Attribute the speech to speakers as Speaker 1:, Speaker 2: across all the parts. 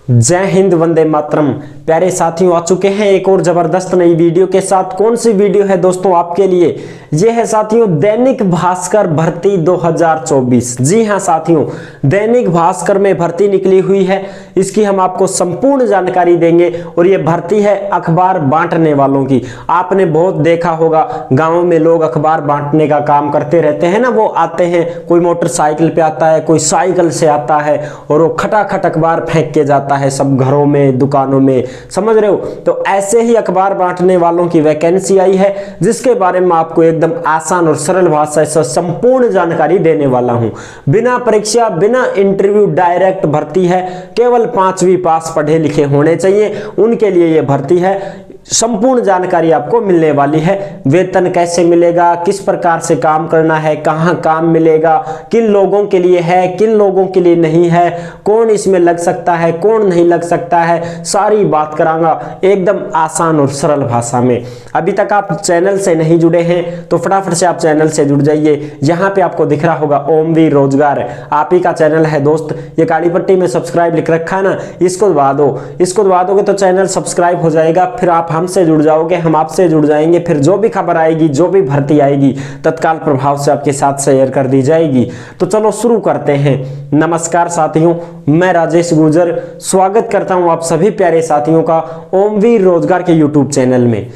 Speaker 1: जय हिंद, वंदे मातरम। प्यारे साथियों, आ चुके हैं एक और जबरदस्त नई वीडियो के साथ। कौन सी वीडियो है दोस्तों आपके लिए? ये है साथियों दैनिक भास्कर भर्ती 2024। जी हां साथियों, दैनिक भास्कर में भर्ती निकली हुई है। इसकी हम आपको संपूर्ण जानकारी देंगे और ये भर्ती है अखबार बांटने वालों की। आपने बहुत देखा होगा, गांव में लोग अखबार बांटने का काम करते रहते हैं ना। वो आते हैं, कोई मोटरसाइकिल पे आता है, कोई साइकिल से आता है और वो खटाखट अखबार फेंक के जाता है सब घरों में, दुकानों में, समझ रहे हो। तो ऐसे ही अखबार बांटने वालों की वैकेंसी आई है, जिसके बारे में आपको एकदम आसान और सरल भाषा से संपूर्ण जानकारी देने वाला हूं। बिना परीक्षा, बिना इंटरव्यू, डायरेक्ट भर्ती है। केवल 5वीं पास पढ़े लिखे होने चाहिए, उनके लिए यह भर्ती है। संपूर्ण जानकारी आपको मिलने वाली है। वेतन कैसे मिलेगा, किस प्रकार से काम करना है, कहां काम मिलेगा, किन लोगों के लिए है, किन लोगों के लिए नहीं है, कौन इसमें लग सकता है, कौन नहीं लग सकता है, सारी बात करांगा एकदम आसान और सरल भाषा में। अभी तक आप चैनल से नहीं जुड़े हैं तो फटाफट से आप चैनल से जुड़ जाइए। यहाँ पे आपको दिख रहा होगा ओमवीर रोजगार, आप ही का चैनल है दोस्त। ये काली पट्टी में सब्सक्राइब लिख रखा है ना, इसको दबा दो। इसको दबा दोगे तो चैनल सब्सक्राइब हो जाएगा। फिर आप हमसे जुड़ जाओगे, हम आपसे जुड़ जाएंगे। फिर जो भी खबर आएगी, जो भी भर्ती आएगी, तत्काल प्रभाव से आपके साथ शेयर कर दी जाएगी। तो चलो शुरू करते हैं। नमस्कार साथियों, मैं राजेश गुर्जर स्वागत करता हूं आप सभी प्यारे साथियों का ओमवीर रोजगार के यूट्यूब चैनल में।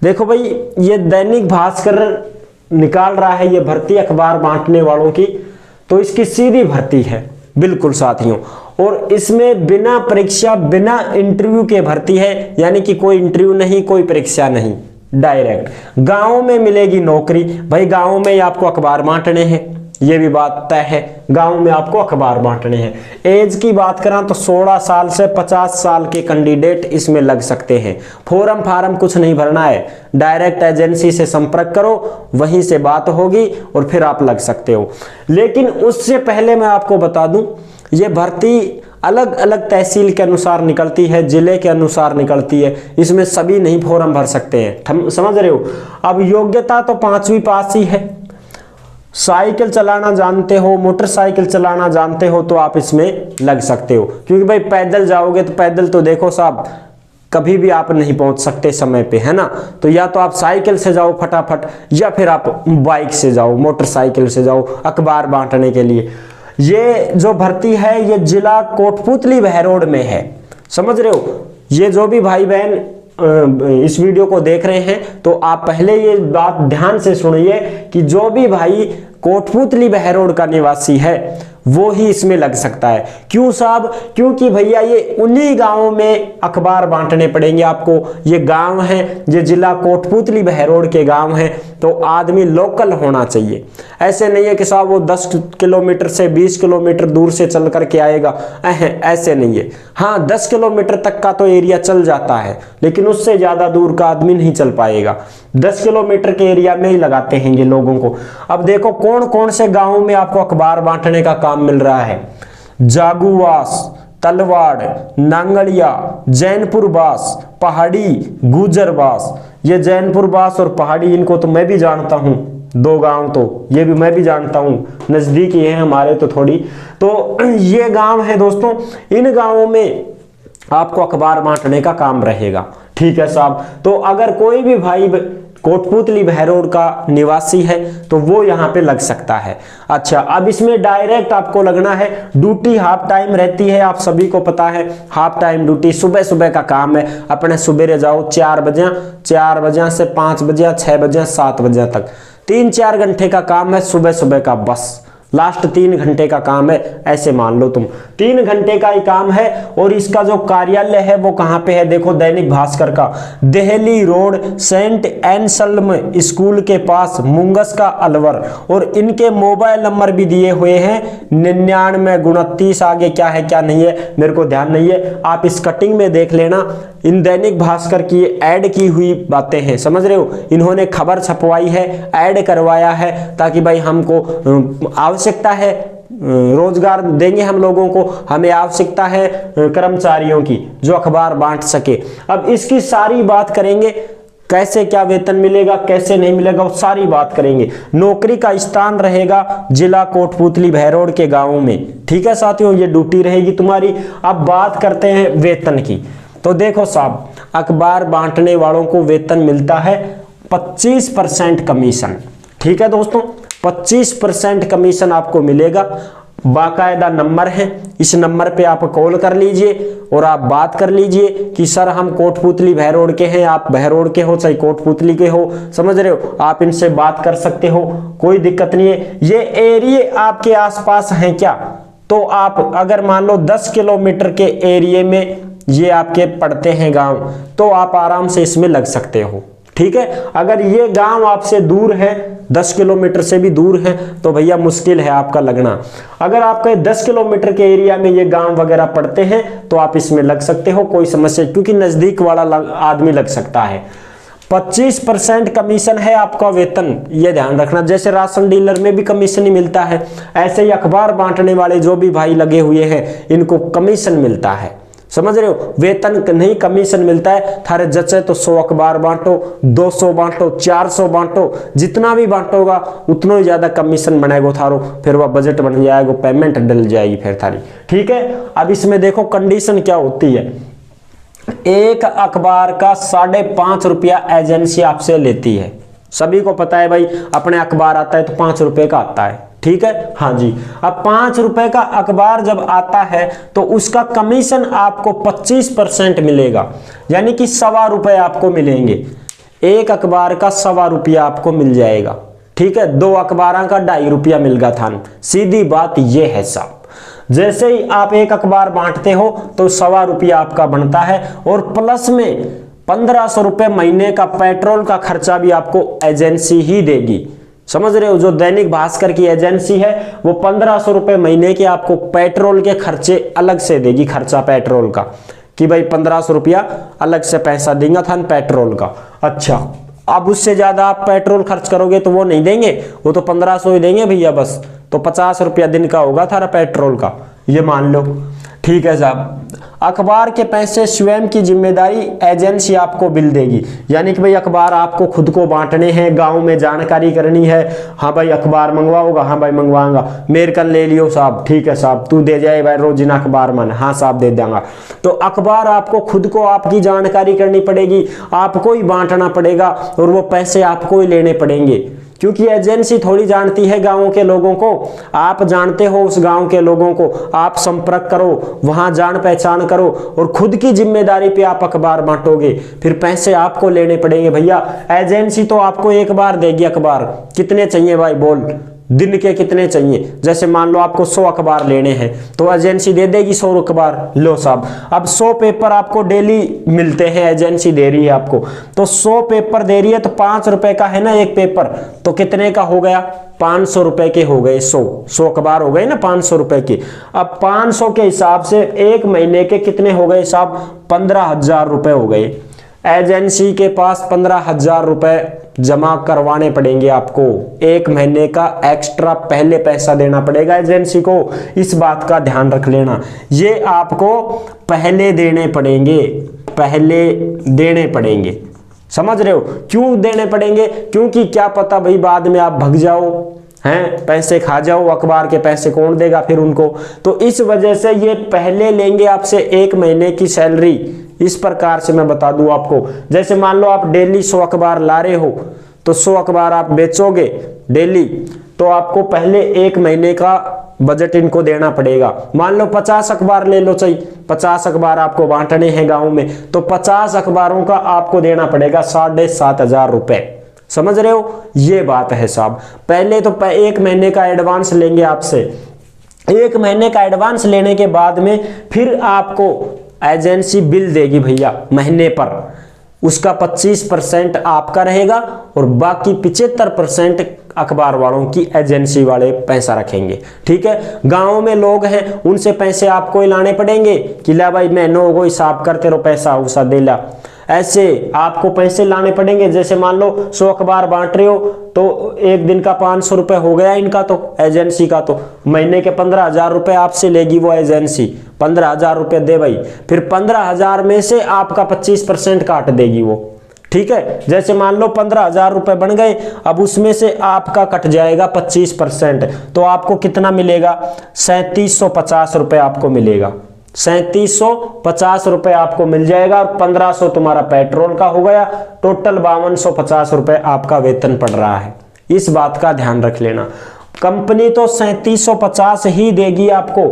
Speaker 1: देखो भाई, ये दैनिक भास्कर निकाल रहा है ये भर्ती अखबार बांटने वालों की, तो इसकी सीधी भर्ती है बिल्कुल साथियों। और इसमें बिना परीक्षा, बिना इंटरव्यू के भर्ती है, यानी कि कोई इंटरव्यू नहीं, कोई परीक्षा नहीं, डायरेक्ट गांव में मिलेगी नौकरी। भाई गांव में आपको अखबार बांटने हैं, ये भी बात तय है। गांव में आपको अखबार बांटने हैं। एज की बात करें तो 16 साल से 50 साल के कैंडिडेट इसमें लग सकते हैं। फॉर्म कुछ नहीं भरना है, डायरेक्ट एजेंसी से संपर्क करो, वहीं से बात होगी और फिर आप लग सकते हो। लेकिन उससे पहले मैं आपको बता दूं, ये भर्ती अलग अलग तहसील के अनुसार निकलती है, जिले के अनुसार निकलती है। इसमें सभी नहीं फॉर्म भर सकते हैं, समझ रहे हो। अब योग्यता तो 5वीं पास ही है। साइकिल चलाना जानते हो, मोटरसाइकिल चलाना जानते हो तो आप इसमें लग सकते हो। क्योंकि भाई पैदल जाओगे तो पैदल तो देखो साहब कभी भी आप नहीं पहुंच सकते समय पे, है ना। तो या तो आप साइकिल से जाओ फटाफट, या फिर आप बाइक से जाओ, मोटरसाइकिल से जाओ अखबार बांटने के लिए। ये जो भर्ती है ये जिला कोटपुतली बहरोड में है, समझ रहे हो। ये जो भी भाई बहन इस वीडियो को देख रहे हैं तो आप पहले ये बात ध्यान से सुनिए कि जो भी भाई कोटपुतली बहरोड का निवासी है वो ही इसमें लग सकता है। क्यों साहब? क्योंकि भैया ये उन्हीं गांवों में अखबार बांटने पड़ेंगे आपको। ये गांव है, ये जिला कोटपुतली बहरोड के गांव हैं, तो आदमी लोकल होना चाहिए। ऐसे नहीं है कि साहब वो 10 किलोमीटर से 20 किलोमीटर दूर से चल करके आएगा, ऐसे नहीं है। हाँ, 10 किलोमीटर तक का तो एरिया चल जाता है, लेकिन उससे ज्यादा दूर का आदमी नहीं चल पाएगा। 10 किलोमीटर के एरिया में ही लगाते हैं ये लोगों को। अब देखो कौन कौन से गांवों में आपको अखबार बांटने का काम मिल रहा है। जागुवास, तलवाड़, नांगड़िया, जैनपुर बास, पहाड़ी, गुजरबास। ये जैनपुर बास और पहाड़ी, इनको तो मैं भी जानता हूं, 2 गांव तो ये भी मैं भी जानता हूं, नजदीक ही है हमारे तो थोड़ी। तो ये गांव है दोस्तों, इन गांवों में आपको अखबार बांटने का काम रहेगा। ठीक है साहब। तो अगर कोई भी भाई कोटपुतली बहरोड का निवासी है तो वो यहाँ पे लग सकता है। अच्छा, अब इसमें डायरेक्ट आपको लगना है। ड्यूटी हाफ टाइम रहती है, आप सभी को पता है। हाफ टाइम ड्यूटी सुबह सुबह का काम है। अपने सुबेरे जाओ 4 बजे से 5 बजे, 6 बजे, 7 बजे तक 3-4 घंटे का काम है सुबह सुबह का, बस। लास्ट 3 घंटे का काम है, ऐसे मान लो तुम 3 घंटे का ही काम है। और इसका जो कार्यालय है वो कहाँ पे है? देखो दैनिक भास्कर का, दिल्ली रोड, सेंट एंसल्म स्कूल के पास, मुंगस का अलवर। और इनके मोबाइल नंबर भी दिए हुए हैं 99 आगे क्या है क्या नहीं है मेरे को ध्यान नहीं है, आप इस कटिंग में देख लेना। इन दैनिक भास्कर की ऐड की हुई बातें हैं, समझ रहे हो। इन्होंने खबर छपवाई है, ऐड करवाया है, ताकि भाई हमको आवश्यकता है, रोजगार देंगे हम लोगों को, हमें आवश्यकता है कर्मचारियों की जो अखबार बांट सके। अब इसकी सारी बात करेंगे कैसे क्या वेतन मिलेगा, कैसे नहीं मिलेगा, वो सारी बात करेंगे। नौकरी का स्थान रहेगा जिला कोटपुतली भैरोड के गांव में। ठीक है साथियों, ये ड्यूटी रहेगी तुम्हारी। अब बात करते हैं वेतन की। तो देखो साहब, अखबार बांटने वालों को वेतन मिलता है 25% कमीशन। ठीक है दोस्तों, 25% कमीशन आपको मिलेगा। बाकायदा नंबर है, इस नंबर पे आप कॉल कर लीजिए और आप बात कर लीजिए कि सर हम कोटपुतली भैरोड के हैं, आप भैरोड के हो चाहे कोटपुतली के हो, समझ रहे हो, आप इनसे बात कर सकते हो, कोई दिक्कत नहीं है। ये एरिए आपके आसपास हैं क्या, तो आप अगर मान लो 10 किलोमीटर के एरिए में ये आपके पड़ते हैं गांव, तो आप आराम से इसमें लग सकते हो। ठीक है, अगर ये गांव आपसे दूर है, 10 किलोमीटर से भी दूर है, तो भैया मुश्किल है आपका लगना। अगर आपके 10 किलोमीटर के एरिया में ये गांव वगैरह पड़ते हैं तो आप इसमें लग सकते हो, कोई समस्या, क्योंकि नजदीक वाला आदमी लग सकता है। 25% कमीशन है आपका वेतन, ये ध्यान रखना। जैसे राशन डीलर में भी कमीशन ही मिलता है, ऐसे ही अखबार बांटने वाले जो भी भाई लगे हुए हैं इनको कमीशन मिलता है। समझ रहे हो, वेतन नहीं कमीशन मिलता है। थारे जचे तो 100 अखबार बांटो, 200 बांटो, 400 बांटो, जितना भी बांटोगा उतना ही ज्यादा कमीशन बनेगा थारो, फिर वह बजट बन जाएगा, पेमेंट डल जाएगी फिर थारी। ठीक है, अब इसमें देखो कंडीशन क्या होती है। एक अखबार का 5.5 रुपया एजेंसी आपसे लेती है। सभी को पता है भाई, अपने अखबार आता है तो 5 रुपए का आता है। ठीक है, हाँ जी। अब 5 रुपए का अखबार जब आता है तो उसका कमीशन आपको 25% मिलेगा, यानी कि 1.25 रुपए आपको मिलेंगे। एक अखबार का 1.25 रुपया आपको मिल जाएगा। ठीक है, 2 अखबार का 2.5 रुपया मिलगा था। सीधी बात ये है साहब। जैसे ही आप एक अखबार बांटते हो तो 1.25 रुपया आपका बनता है, और प्लस में 1500 रुपए महीने का पेट्रोल का खर्चा भी आपको एजेंसी ही देगी। समझ रहे हो, जो दैनिक भास्कर की एजेंसी है वो 1500 रुपए महीने के आपको पेट्रोल के खर्चे अलग से देगी, खर्चा पेट्रोल का, कि भाई 1500 रुपया अलग से पैसा देगा था पेट्रोल का। अच्छा, अब उससे ज्यादा आप पेट्रोल खर्च करोगे तो वो नहीं देंगे, वो तो 1500 ही देंगे भैया बस। तो 50 रुपया दिन का होगा थारा पेट्रोल का, ये मान लो। ठीक है साहब, अखबार के पैसे स्वयं की जिम्मेदारी, एजेंसी आपको बिल देगी। यानी कि भाई अखबार आपको खुद को बांटने हैं, गांव में जानकारी करनी है। हाँ भाई अखबार मंगवाओगा, हाँ भाई मंगवाऊंगा, मेरे कल ले लियो साहब, ठीक है साहब, तू दे जाए भाई रोजिना अखबार मन, हाँ साहब दे देंगे। तो अखबार आपको खुद को आपकी जानकारी करनी पड़ेगी, आपको ही बांटना पड़ेगा, और वो पैसे आपको ही लेने पड़ेंगे, क्योंकि एजेंसी थोड़ी जानती है गांवों के लोगों को। आप जानते हो उस गांव के लोगों को, आप संपर्क करो, वहां जान पहचान करो, और खुद की जिम्मेदारी पे आप अखबार बांटोगे, फिर पैसे आपको लेने पड़ेंगे भैया। एजेंसी तो आपको एक बार देगी अखबार। कितने चाहिए भाई बोल, दिन के कितने चाहिए? जैसे मान लो आपको 100 अखबार लेने हैं तो एजेंसी दे देगी 100 अखबार, लो साहब। अब 100 पेपर आपको डेली मिलते हैं, एजेंसी दे रही है आपको, तो 100 पेपर दे रही है, तो 5 रुपए का है ना एक पेपर, तो कितने का हो गया? 500 रुपए के हो गए। 100 अखबार हो गए ना 500 रुपए के। अब 500 के हिसाब से एक महीने के कितने हो गए साहब? 15,000 रुपए हो गए। एजेंसी के पास 15,000 रुपए जमा करवाने पड़ेंगे आपको। एक महीने का एक्स्ट्रा पहले पैसा देना पड़ेगा एजेंसी को, इस बात का ध्यान रख लेना। ये आपको पहले देने पड़ेंगे, पहले देने पड़ेंगे, समझ रहे हो? क्यों देने पड़ेंगे? क्योंकि क्या पता भाई बाद में आप भग जाओ, हैं, पैसे खा जाओ, अखबार के पैसे कौन देगा फिर उनको। तो इस वजह से ये पहले लेंगे आपसे एक महीने की सैलरी। इस प्रकार से मैं बता दूं आपको, जैसे मान लो आप डेली 100 अखबार ला रहे हो, तो 100 अखबार आप बेचोगे डेली, तो आपको पहले एक महीने का बजट इनको देना पड़ेगा। मान लो 50 अखबार ले लो, चाहिए 50 अखबार आपको बांटने हैं गांव में, तो 50 अखबारों का आपको देना पड़ेगा 7,500 रुपए। समझ रहे हो? ये बात है साहब। पहले तो एक महीने का एडवांस लेंगे आपसे, एक महीने का एडवांस लेने के बाद में फिर आपको एजेंसी बिल देगी भैया महीने पर। उसका 25% आपका रहेगा और बाकी 75% अखबार वालों की एजेंसी वाले पैसा रखेंगे। ठीक है, गांव में लोग हैं उनसे पैसे आपको ही लाने पड़ेंगे कि ला भाई मैं नो को हिसाब करते रहो, पैसा उसा दे ला। ऐसे आपको पैसे लाने पड़ेंगे। जैसे मान लो 100 अखबार बांट रहे हो तो एक दिन का 500 रुपए हो गया इनका, तो एजेंसी का तो महीने के 15,000 रुपए आपसे लेगी वो एजेंसी। 15,000 रुपए दे भाई, फिर 15,000 में से आपका 25% काट देगी वो। ठीक है। जैसे मान लो 15,000 रुपए बन गए, अब उसमें से आपका कट जाएगा 25%, तो आपको कितना मिलेगा? 3750 रुपए आपको मिलेगा। 3750 रुपए आपको मिल जाएगा और 1500 तुम्हारा पेट्रोल का हो गया। टोटल 5250 रुपए आपका वेतन पड़ रहा है। इस बात का ध्यान रख लेना। कंपनी तो 3750 ही देगी आपको,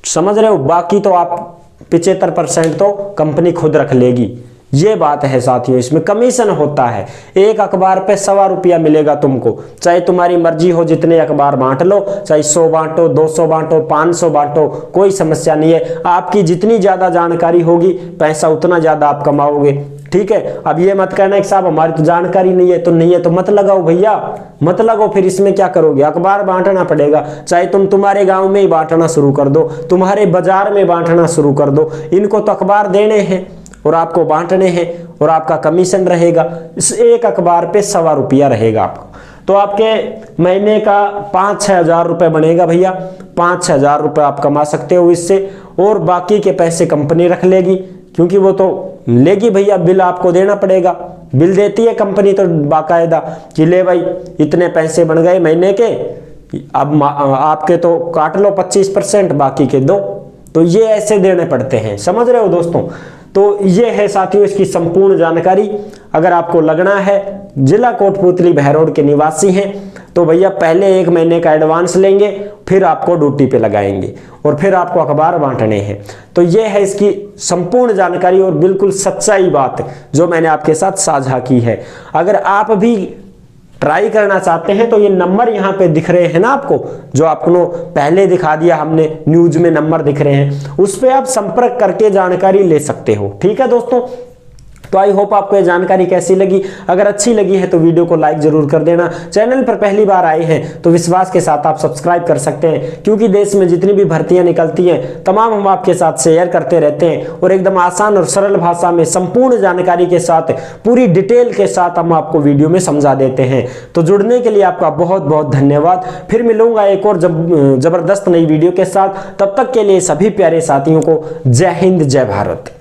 Speaker 1: समझ रहे हो? बाकी तो आप 75% तो कंपनी खुद रख लेगी। ये बात है साथियों, इसमें कमीशन होता है। एक अखबार पे 1.25 रुपया मिलेगा तुमको, चाहे तुम्हारी मर्जी हो जितने अखबार बांट लो, चाहे 100 बांटो, 200 बांटो, 500 बांटो, कोई समस्या नहीं है। आपकी जितनी ज्यादा जानकारी होगी पैसा उतना ज्यादा आप कमाओगे, ठीक है। अब ये मत कहना कि साहब हमारी तो जानकारी नहीं है, तो नहीं है तो मत लगाओ भैया, मत लगाओ। फिर इसमें क्या करोगे? अखबार बांटना पड़ेगा, चाहे तुम तुम्हारे गांव में ही बांटना शुरू कर दो, तुम्हारे बाजार में बांटना शुरू कर दो। इनको तो अखबार देने हैं और आपको बांटने हैं और आपका कमीशन रहेगा। इस एक अखबार पे 1.25 रुपया रहेगा आपको, तो आपके महीने का 5-6 हजार रुपए बनेगा भैया। 5-6 हजार रुपए आप कमा सकते हो इससे, और बाकी के पैसे कंपनी रख लेगी, क्योंकि वो तो लेगी भैया, बिल आपको देना पड़ेगा। बिल देती है कंपनी तो बाकायदा कि ले भाई इतने पैसे बन गए महीने के, अब आपके तो काट लो 25%, बाकी के दो। तो ये ऐसे देने पड़ते हैं, समझ रहे हो दोस्तों? तो ये है साथियों इसकी संपूर्ण जानकारी। अगर आपको लगना है जिला कोटपुतली बहरोड के निवासी हैं तो भैया पहले 1 महीने का एडवांस लेंगे, फिर आपको ड्यूटी पे लगाएंगे और फिर आपको अखबार बांटने हैं। तो ये है इसकी संपूर्ण जानकारी और बिल्कुल सच्चाई बात जो मैंने आपके साथ साझा की है। अगर आप भी ट्राई करना चाहते हैं तो ये नंबर यहाँ पे दिख रहे हैं ना आपको, जो आपको पहले दिखा दिया हमने, न्यूज में नंबर दिख रहे हैं, उस पे आप संपर्क करके जानकारी ले सकते हो, ठीक है दोस्तों। तो आई होप आपको ये जानकारी कैसी लगी। अगर अच्छी लगी है तो वीडियो को लाइक जरूर कर देना। चैनल पर पहली बार आए हैं तो विश्वास के साथ आप सब्सक्राइब कर सकते हैं, क्योंकि देश में जितनी भी भर्तियां निकलती हैं तमाम हम आपके साथ शेयर करते रहते हैं और एकदम आसान और सरल भाषा में संपूर्ण जानकारी के साथ, पूरी डिटेल के साथ हम आपको वीडियो में समझा देते हैं। तो जुड़ने के लिए आपका बहुत बहुत धन्यवाद। फिर मिलूंगा एक और जबरदस्त नई वीडियो के साथ। तब तक के लिए सभी प्यारे साथियों को जय हिंद, जय भारत।